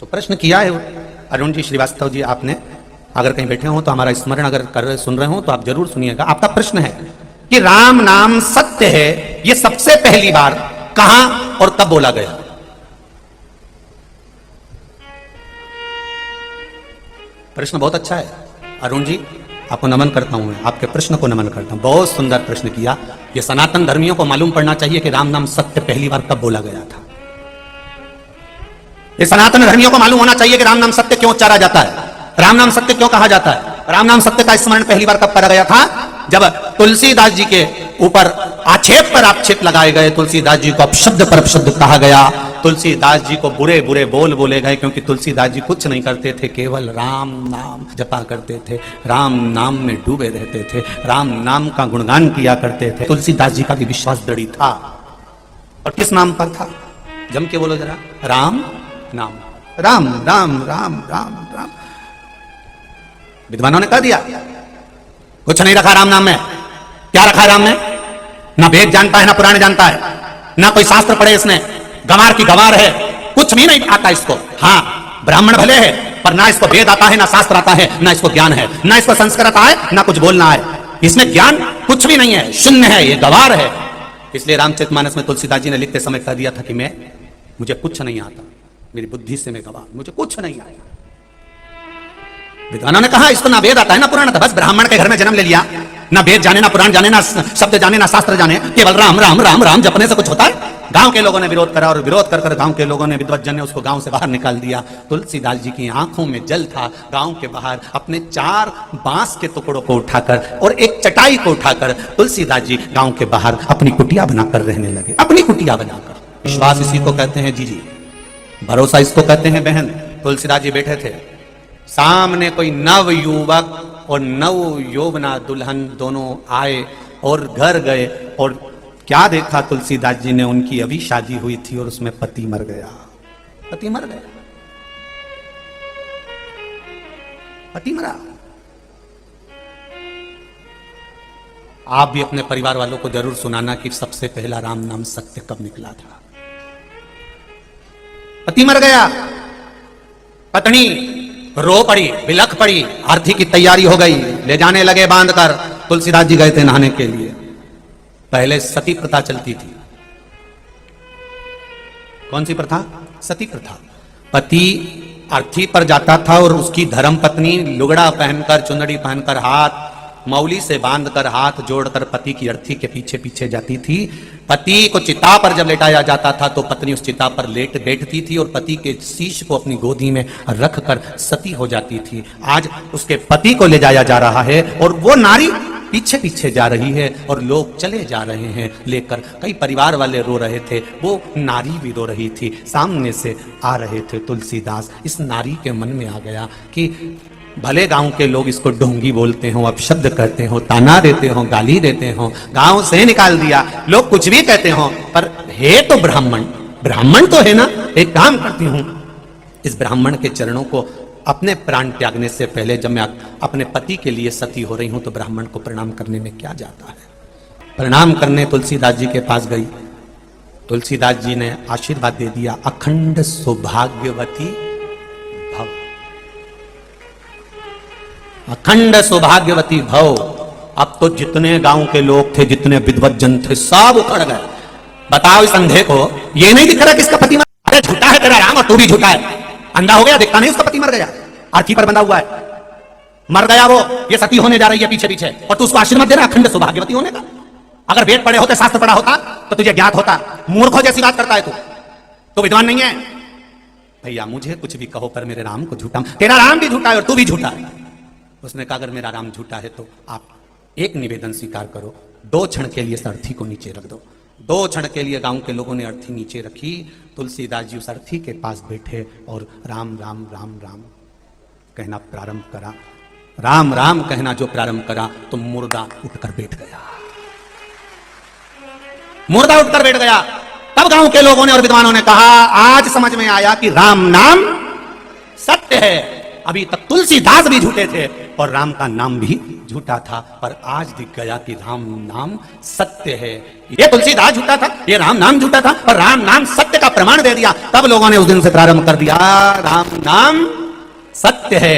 तो प्रश्न किया है अरुण जी श्रीवास्तव जी, आपने अगर कहीं बैठे हो तो हमारा स्मरण अगर कर सुन रहे हो तो आप जरूर सुनिएगा। आपका प्रश्न है कि राम नाम सत्य है, यह सबसे पहली बार कहां और कब बोला गया? प्रश्न बहुत अच्छा है अरुण जी, आपको नमन करता हूं, आपके प्रश्न को नमन करता हूं, बहुत सुंदर प्रश्न किया। यह सनातन धर्मियों को मालूम पड़ना चाहिए कि राम नाम सत्य पहली बार कब बोला गया था। यह सनातन धर्मियों को मालूम होना चाहिए कि राम नाम सत्य क्यों उच्चारा जाता है, राम नाम सत्य क्यों कहा जाता है। राम नाम सत्य का स्मरण पहली बार कब करा गया था? जब तुलसीदास जी के ऊपर आक्षेप पर आक्षेप लगाए गए, तुलसीदास जी को अपशब्द पर अपशब्द कहा गया, तुलसीदास जी को बुरे बुरे बोल बोले गए, क्योंकि तुलसीदास जी कुछ नहीं करते थे, केवल राम नाम जपा करते थे, राम नाम में डूबे रहते थे, राम नाम का गुणगान किया करते थे। तुलसीदास जी का भी विश्वास दृढ़ था। और किस नाम पर था? जम के बोलो जरा, राम नाम, राम राम राम राम राम। विद्वानों ने कह दिया कुछ नहीं रखा राम नाम में। क्या रखा राम ने? ना वेद जानता है, ना पुराण जानता है, ना कोई शास्त्र पढ़े इसने, गंवार की गंवार है, कुछ भी नहीं आता इसको। हाँ, ब्राह्मण भले है पर ना इसको वेद आता है, ना शास्त्र आता है, ना इसको ज्ञान है, ना इसको संस्कृत आता है, ना कुछ बोलना है, इसमें ज्ञान कुछ भी नहीं है, शून्य है, ये गंवार है। इसलिए रामचरितमानस में तुलसीदास जी ने लिखते समय कह दिया था कि मुझे कुछ नहीं आता, मेरी बुद्धि से मैं गंवार, मुझे कुछ नहीं आता। विद्वानों ने कहा इसको ना वेद आता है ना पुराण आता, बस ब्राह्मण के घर में जन्म ले लिया, ना वेद जाने, ना पुराण जाने, ना शब्द जाने, ना शास्त्र जाने, केवल राम राम राम राम जपने से कुछ होता है? गांव के लोगों ने विरोध करा और विरोध कर गांव के लोगों ने, विद्वज्जन ने उसको गांव से बाहर निकाल दिया। तुलसीदास जी की आंखों में जल था। गांव के बाहर अपने 4 बांस के टुकड़ों को उठाकर और एक चटाई को उठाकर तुलसीदास जी गांव के बाहर अपनी कुटिया बनाकर रहने लगे, अपनी कुटिया बनाकर। विश्वास इसी को कहते हैं जी, भरोसा इसको कहते हैं बहन। तुलसीदास जी बैठे थे, सामने कोई नव युवक और नव यौवना दुल्हन दोनों आए और घर गए, और क्या देखा तुलसीदास जी ने? उनकी अभी शादी हुई थी और उसमें पति मर गया, पति मर गया, पति मरा। आप भी अपने परिवार वालों को जरूर सुनाना कि सबसे पहला राम नाम सत्य कब निकला था। पति मर गया, पत्नी रो पड़ी, बिलख पड़ी, आरती की तैयारी हो गई, ले जाने लगे बांधकर। तुलसीदास जी गए थे नहाने के लिए। पहले सती प्रथा चलती थी। कौन सी प्रथा? सती प्रथा। पति अर्थी पर जाता था और उसकी धर्म पत्नी लुगड़ा पहनकर, चुंदड़ी पहनकर, हाथ मौली से बांधकर, हाथ जोड़कर पति की अर्थी के पीछे पीछे जाती थी। पति को चिता पर जब लेटाया जाता था तो पत्नी उस चिता पर लेट बैठती थी और पति के शीश को अपनी गोदी में रखकर सती हो जाती थी। आज उसके पति को ले जाया जा रहा है और वो नारी पीछे पीछे जा रही है और लोग चले जा रहे हैं लेकर। कई परिवार वाले रो रहे थे, वो नारी भी रो रही थी। सामने से आ रहे थे तुलसीदास। इस नारी के मन में आ गया कि भले गांव के लोग इसको ढोंगी बोलते हो, अपशब्द करते हो, ताना देते हो, गाली देते हो, गांव से निकाल दिया, लोग कुछ भी कहते हो, पर है तो ब्राह्मण, ब्राह्मण तो है ना। एक काम करती हूं, इस ब्राह्मण के चरणों को अपने प्राण त्यागने से पहले, जब मैं अपने पति के लिए सती हो रही हूं, तो ब्राह्मण को प्रणाम करने में क्या जाता है। प्रणाम करने तुलसीदास जी के पास गई। तुलसीदास जी ने आशीर्वाद दे दिया, अखंड सौभाग्यवती भव, अखंड सौभाग्यवती भव। अब तो जितने गांव के लोग थे, जितने विद्वज्जन थे, सब उखड़ गए। बताओ इस अंधे को ये नहीं दिख रहा किसका पति मर? अरे झूठा है तेरा राम और तू भी झूठा है। अंधा हो गया, देखता नहीं उसका पति मर गया, आरती पर बंधा हुआ है, मर गया वो, ये सती होने जा रही है पीछे पीछे, और तू उसको आशीर्वाद दे रहा अखंड सौभाग्यवती होने का। अगर वेद पढ़े होते, शास्त्र पढ़ा होता तो तुझे ज्ञात होता। मूर्खों जैसी बात करता है तू विद्वान नहीं है। भैया मुझे कुछ भी कहो पर मेरे राम को झूठा, तेरा राम भी झूठा है और तू भी झूठा है। उसने कहा अगर मेरा राम झूठा है तो आप एक निवेदन स्वीकार करो, 2 क्षण के लिए इस अर्थी को नीचे रख दो। 2 क्षण के लिए गांव के लोगों ने अर्थी नीचे रखी। तुलसीदास जी उस अर्थी के पास बैठे और राम राम राम राम कहना प्रारंभ करा। राम राम कहना जो प्रारंभ करा तो मुर्दा उठकर बैठ गया, मुर्दा उठकर बैठ गया। तब गांव के लोगों ने और विद्वानों ने कहा आज समझ में आया कि राम नाम सत्य है। अभी तक तुलसीदास भी झूठे थे, और राम का नाम भी झूठा था। पर आज दिख गया कि राम नाम सत्य है। ये तुलसीदास झूठा था, ये राम नाम झूठा था, पर राम नाम सत्य का प्रमाण दे दिया। तब लोगों ने उस दिन से प्रारंभ कर दिया, राम नाम सत्य है।